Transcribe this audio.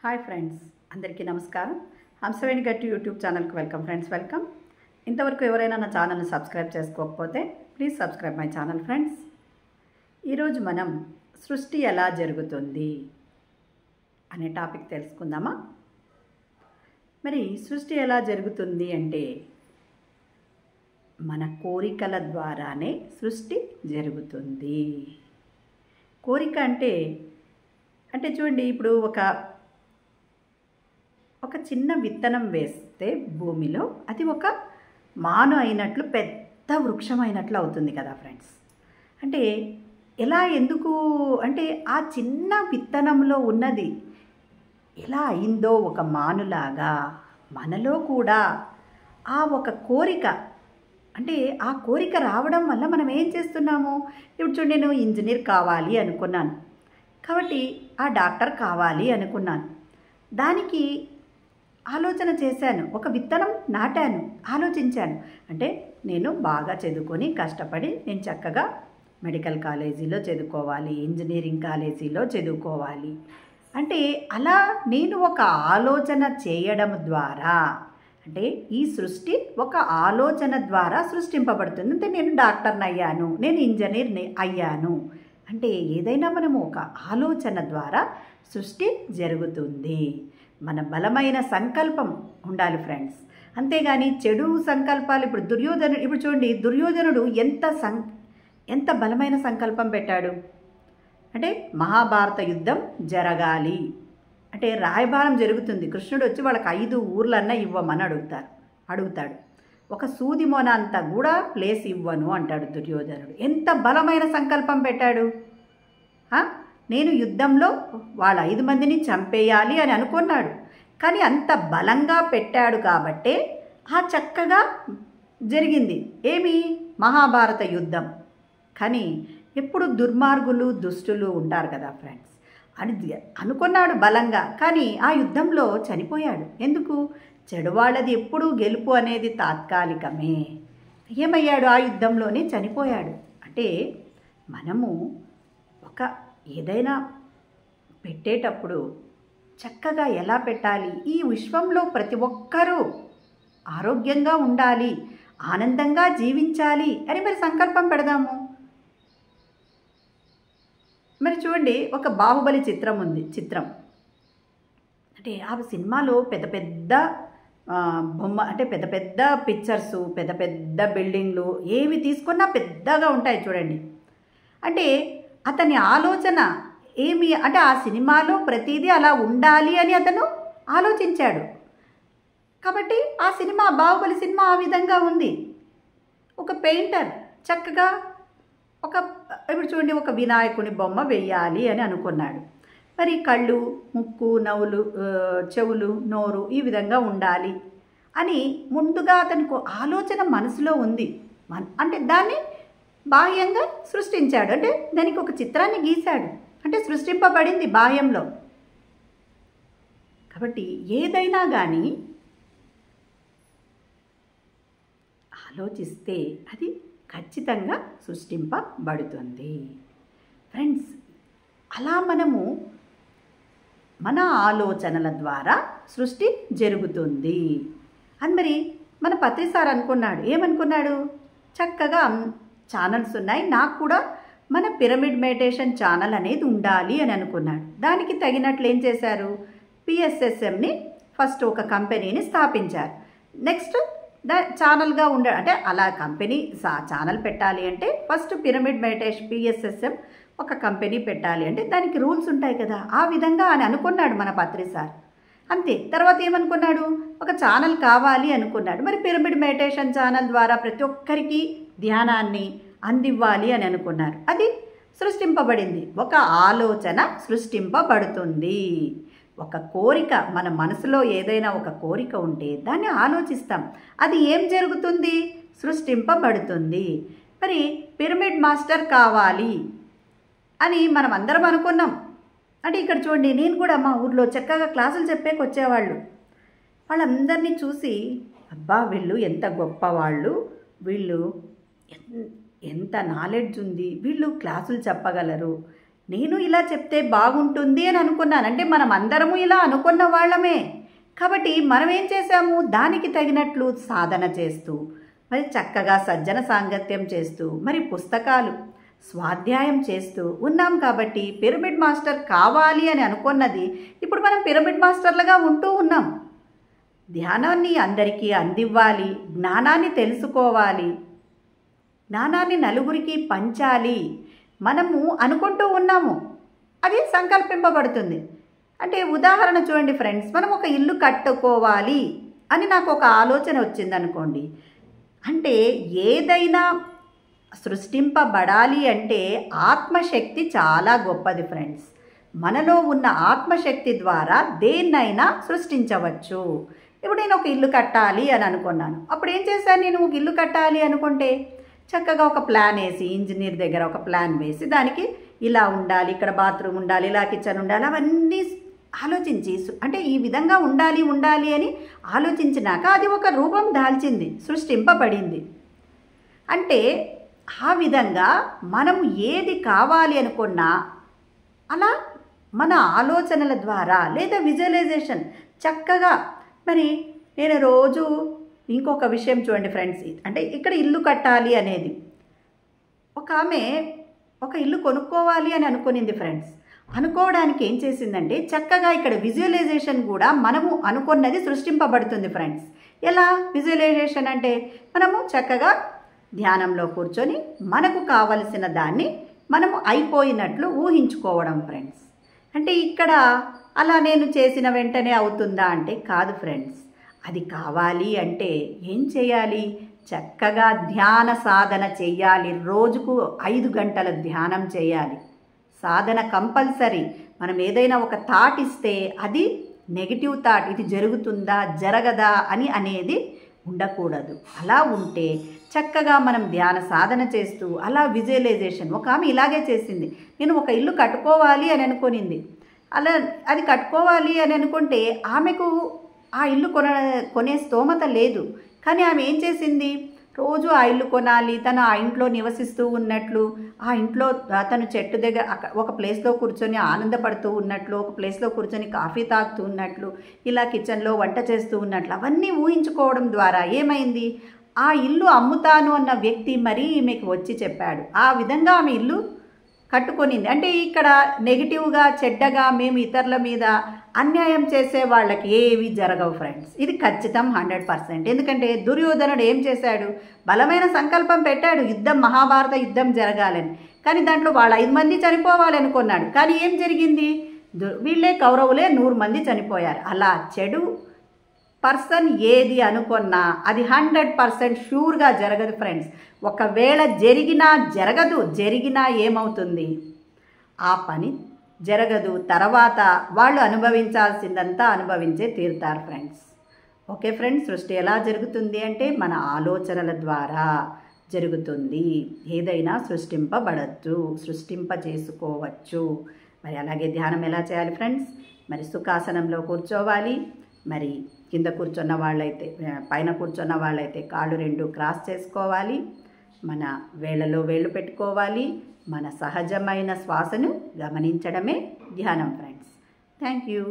Hi friends, అందరికీ నమస్కారం. హంసవేణి గట్టి యూట్యూబ్ ఛానల్కి వెల్కమ్ ఫ్రెండ్స్, వెల్కమ్. ఇంతవరకు ఎవరైనా నా ఛానల్ని సబ్స్క్రైబ్ చేసుకోకపోతే please subscribe my channel friends. ఈరోజు మనం సృష్టి ఎలా జరుగుతుంది అనే టాపిక్ తెలుసుకుందామా. మరి సృష్టి ఎలా జరుగుతుంది అంటే మన కోరికల ద్వారానే సృష్టి జరుగుతుంది. కోరిక అంటే చూడండి, ఇప్పుడు ఒక చిన్న విత్తనం వేస్తే భూమిలో అది ఒక మాను అయినట్లు పెద్ద వృక్షం అయినట్లు అవుతుంది కదా ఫ్రెండ్స్. అంటే ఎలా ఎందుకు అంటే ఆ చిన్న విత్తనంలో ఉన్నది ఎలా అయిందో ఒక మానులాగా మనలో కూడా ఆ ఒక కోరిక, అంటే ఆ కోరిక రావడం వల్ల మనం ఏం చేస్తున్నాము. ఇప్పుడు చూడండి, నేను ఇంజనీర్ కావాలి అనుకున్నాను, కాబట్టి ఆ డాక్టర్ కావాలి అనుకున్నాను. దానికి ఆలోచన చేశాను, ఒక విత్తనం నాటాను, ఆలోచించాను. అంటే నేను బాగా చదువుకొని కష్టపడి నేను చక్కగా మెడికల్ కాలేజీలో చదువుకోవాలి, ఇంజనీరింగ్ కాలేజీలో చదువుకోవాలి. అంటే అలా నేను ఒక ఆలోచన చేయడం ద్వారా, అంటే ఈ సృష్టి ఒక ఆలోచన ద్వారా సృష్టింపబడుతుంది. అంటే నేను డాక్టర్ని అయ్యాను, నేను ఇంజనీర్ని అయ్యాను అంటే ఏదైనా మనము ఒక ఆలోచన ద్వారా సృష్టి జరుగుతుంది. మన బలమైన సంకల్పం ఉండాలి ఫ్రెండ్స్. అంతేగాని చెడు సంకల్పాలు, ఇప్పుడు చూడండి, దుర్యోధనుడు ఎంత బలమైన సంకల్పం పెట్టాడు. అంటే మహాభారత యుద్ధం జరగాలి అంటే రాయబారం జరుగుతుంది, కృష్ణుడు వచ్చి వాళ్ళకి 5 ఊర్లన్నా ఇవ్వమని అడుగుతాడు. ఒక సూది మొన అంత కూడా ప్లేస్ ఇవ్వను అంటాడు దుర్యోధనుడు. ఎంత బలమైన సంకల్పం పెట్టాడు. నేను యుద్ధంలో వాళ్ళ 5 మందిని చంపేయాలి అని అనుకున్నాడు. కానీ అంత బలంగా పెట్టాడు కాబట్టే ఆ చక్కగా జరిగింది ఏమి, మహాభారత యుద్ధం. కానీ ఎప్పుడు దుర్మార్గులు దుష్టులు ఉంటారు కదా ఫ్రెండ్స్. అని అనుకున్నాడు బలంగా, కానీ ఆ యుద్ధంలో చనిపోయాడు. ఎందుకు? చెడువాళ్ళది ఎప్పుడూ గెలుపు అనేది తాత్కాలికమే. ఏమయ్యాడు? ఆ యుద్ధంలోనే చనిపోయాడు. అంటే మనము ఏదైనా పెట్టేటప్పుడు చక్కగా ఎలా పెట్టాలి, ఈ విశ్వంలో ప్రతి ఒక్కరూ ఆరోగ్యంగా ఉండాలి, ఆనందంగా జీవించాలి అని మరి సంకల్పం పెడదాము. మరి చూడండి, ఒక బాహుబలి చిత్రం అంటే ఆ సినిమాలో పెద్ద పెద్ద బొమ్మ, అంటే పెద్ద పెద్ద పిక్చర్స్, పెద్ద పెద్ద బిల్డింగ్లు ఏవి తీసుకున్నా పెద్దగా ఉంటాయి చూడండి. అంటే అతని ఆలోచన ఏమి అంటే ఆ సినిమాలో ప్రతిదీ అలా ఉండాలి అని అతను ఆలోచించాడు. కాబట్టి ఆ సినిమా, బాహుబలి సినిమా ఆ విధంగా ఉంది. ఒక పెయింటర్ చక్కగా ఇప్పుడు చూడండి, ఒక వినాయకుని బొమ్మ వెయ్యాలి అని అనుకున్నాడు. మరి కళ్ళు, ముక్కు, నవ్వులు, చెవులు, నోరు ఈ విధంగా ఉండాలి అని ముందుగా అతనికి ఆలోచన మనసులో ఉంది. అంటే దాన్ని బాహ్యంగా సృష్టించాడు. అంటే దానికి ఒక చిత్రాన్ని గీశాడు, అంటే సృష్టింపబడింది బాహ్యంలో. కాబట్టి ఏదైనా కానీ ఆలోచిస్తే అది ఖచ్చితంగా సృష్టింపబడుతుంది ఫ్రెండ్స్. అలా మనము మన ఆలోచనల ద్వారా సృష్టి జరుగుతుంది అని మరి మన పత్రి సార్ అనుకున్నాడు. ఏమనుకున్నాడు? చక్కగా ఛానల్స్ ఉన్నాయి, నాకు కూడా మన పిరమిడ్ మెడిటేషన్ ఛానల్ అనేది ఉండాలి అని అనుకున్నాడు. దానికి తగినట్లు ఏం చేశారు? పిఎస్ఎస్ఎంని ఫస్ట్ ఒక కంపెనీని స్థాపించారు. నెక్స్ట్ ఛానల్గా అంటే అలా కంపెనీ ఛానల్ పెట్టాలి అంటే ఫస్ట్ పిరమిడ్ మెడిటేషన్ పిఎస్ఎస్ఎం ఒక కంపెనీ పెట్టాలి అంటే దానికి రూల్స్ ఉంటాయి కదా. ఆ విధంగా అని అనుకున్నాడు మన పత్రి సార్. అంతే. తర్వాత ఏమనుకున్నాడు? ఒక ఛానల్ కావాలి అనుకున్నాడు. మరి పిరమిడ్ మెడిటేషన్ ఛానల్ ద్వారా ప్రతి ఒక్కరికి ధ్యానాన్ని అందివ్వాలి అని అనుకున్నారు. అది సృష్టింపబడింది. ఒక ఆలోచన సృష్టింపబడుతుంది. ఒక కోరిక, మన మనసులో ఏదైనా ఒక కోరిక ఉంటే దాన్ని ఆలోచిస్తాం, అది ఏం జరుగుతుంది? సృష్టింపబడుతుంది. మరి పిరమిడ్ మాస్టర్ కావాలి అని మనం అందరం అనుకున్నాం. అంటే ఇక్కడ చూడండి, నేను కూడా మా ఊర్లో చక్కగా క్లాసులు చెప్పేకి వచ్చేవాళ్ళు. వాళ్ళందరినీ చూసి అబ్బా వీళ్ళు ఎంత గొప్పవాళ్ళు, వీళ్ళు ఎంత నాలెడ్జ్ ఉంది, వీళ్ళు క్లాసులు చెప్పగలరు, నేను ఇలా చెప్తే బాగుంటుంది అని అనుకున్నాను. అంటే మనం అందరము ఇలా అనుకున్న వాళ్ళమే. కాబట్టి మనం ఏం చేశాము, దానికి తగినట్లు సాధన చేస్తూ, మరి చక్కగా సజ్జన సాంగత్యం చేస్తూ, మరి పుస్తకాలు స్వాధ్యాయం చేస్తూ ఉన్నాం. కాబట్టి పిరమిడ్ మాస్టర్ కావాలి అని అనుకున్నది ఇప్పుడు మనం పిరమిడ్ మాస్టర్లుగా ఉంటూ ఉన్నాం. ధ్యానాన్ని అందరికీ అందివ్వాలి, జ్ఞానాన్ని తెలుసుకోవాలి, జ్ఞానాన్ని నలుగురికి పంచాలి మనము అనుకుంటూ ఉన్నాము. అది సంకల్పింపబడుతుంది. అంటే ఉదాహరణ చూడండి ఫ్రెండ్స్, మనం ఒక ఇల్లు కట్టుకోవాలి అని నాకు ఒక ఆలోచన వచ్చిందనుకోండి. అంటే ఏదైనా సృష్టింపబడాలి అంటే ఆత్మశక్తి చాలా గొప్పది ఫ్రెండ్స్. మనలో ఉన్న ఆత్మశక్తి ద్వారా దేన్నైనా సృష్టించవచ్చు. ఇప్పుడు నేను ఒక ఇల్లు కట్టాలి అని అనుకున్నాను. అప్పుడు ఏం చేశాను, నేను ఒక ఇల్లు కట్టాలి అనుకుంటే చక్కగా ఒక ప్లాన్ వేసి, ఇంజనీర్ దగ్గర ఒక ప్లాన్ వేసి, దానికి ఇలా ఉండాలి, ఇక్కడ బాత్రూమ్ ఉండాలి, ఇలా కిచెన్ ఉండాలి, అవన్నీ ఆలోచించి, అంటే ఈ విధంగా ఉండాలి ఉండాలి అని ఆలోచించినాక అది ఒక రూపం దాల్చింది, సృష్టింపబడింది. అంటే ఆ విధంగా మనము ఏది కావాలి అనుకున్నా అలా మన ఆలోచనల ద్వారా లేదా విజువలైజేషన్ చక్కగా. మరి నేను రోజు ఇంకొక విషయం చూడండి ఫ్రెండ్స్, అంటే ఇక్కడ ఇల్లు కట్టాలి అనేది ఒక ఆమె ఒక ఇల్లు కొనుక్కోవాలి అని అనుకునింది ఫ్రెండ్స్. అనుకోవడానికి ఏం చేసిందంటే చక్కగా ఇక్కడ విజువలైజేషన్ కూడా మనము అనుకున్నది సృష్టింపబడుతుంది ఫ్రెండ్స్. ఎలా విజువలైజేషన్ అంటే మనము చక్కగా ధ్యానంలో కూర్చొని మనకు కావలసిన దాన్ని మనము అయిపోయినట్లు ఊహించుకోవడం ఫ్రెండ్స్. అంటే ఇక్కడ అలా నేను చేసిన వెంటనే అవుతుందా అంటే కాదు ఫ్రెండ్స్. అది కావాలి అంటే ఏం చేయాలి, చక్కగా ధ్యాన సాధన చేయాలి. రోజుకు 5 గంటల ధ్యానం చేయాలి. సాధన కంపల్సరీ. మనం ఏదైనా ఒక థాట్ ఇస్తే అది నెగిటివ్ థాట్, ఇది జరుగుతుందా జరగదా అని అనేది ఉండకూడదు. అలా ఉంటే చక్కగా మనం ధ్యాన సాధన చేస్తూ అలా విజువలైజేషన్. ఒక ఆమె ఇలాగే చేసింది. నేను ఒక ఇల్లు కట్టుకోవాలి అని అనుకునింది. అలా అది కట్టుకోవాలి అని అనుకుంటే ఆమెకు ఆ ఇల్లు కొనే స్తోమత లేదు. కానీ ఆమె ఏం చేసింది, రోజు ఆ ఇల్లు కొనాలి, తను ఆ ఇంట్లో నివసిస్తూ ఉన్నట్లు, ఆ ఇంట్లో తను చెట్టు దగ్గర ఒక ప్లేస్లో కూర్చొని ఆనందపడుతూ ఉన్నట్లు, ఒక ప్లేస్లో కూర్చొని కాఫీ తాగుతూ ఉన్నట్లు, ఇలా కిచెన్లో వంట చేస్తూ ఉన్నట్లు అవన్నీ ఊహించుకోవడం ద్వారా ఏమైంది, ఆ ఇల్లు అమ్ముతాను అన్న వ్యక్తి మరీ ఈమెకు వచ్చి చెప్పాడు. ఆ విధంగా ఆమె ఇల్లు కట్టుకొనింది. అంటే ఇక్కడ నెగిటివ్గా చెడ్డగా మేము ఇతరుల మీద అన్యాయం చేసే వాళ్ళకి ఏవి జరగవు ఫ్రెండ్స్. ఇది ఖచ్చితం 100%. ఎందుకంటే దుర్యోధనుడు ఏం చేశాడు, బలమైన సంకల్పం పెట్టాడు, యుద్ధం మహాభారత యుద్ధం జరగాలని. కానీ దాంట్లో వాళ్ళు 5 మంది చనిపోవాలనుకున్నాడు. కానీ ఏం జరిగింది, వీళ్ళే కౌరవులే 100 మంది చనిపోయారు. అలా చెడు పర్సన్ ఏది అనుకున్నా అది 100% షూర్గా జరగదు ఫ్రెండ్స్. ఒకవేళ జరిగినా ఏమవుతుంది, ఆ పని జరగదు. తర్వాత వాళ్ళు అనుభవించాల్సిందంతా అనుభవించే తీరుతారు ఫ్రెండ్స్. ఓకే ఫ్రెండ్స్, సృష్టి ఎలా జరుగుతుంది అంటే మన ఆలోచనల ద్వారా జరుగుతుంది. ఏదైనా సృష్టింప చేసుకోవచ్చు. మరి అలాగే ధ్యానం ఎలా చేయాలి ఫ్రెండ్స్, మరి సుఖాసనంలో కూర్చోవాలి. మరి కింద కూర్చున్న వాళ్ళైతే, పైన కూర్చున్న వాళ్ళైతే కాళ్ళు 2 క్రాస్ చేసుకోవాలి. మన వేళ్ళలో వేళ్ళు పెట్టుకోవాలి. మన సహజమైన శ్వాసను గమనించడమే ధ్యానం ఫ్రెండ్స్. Thank you.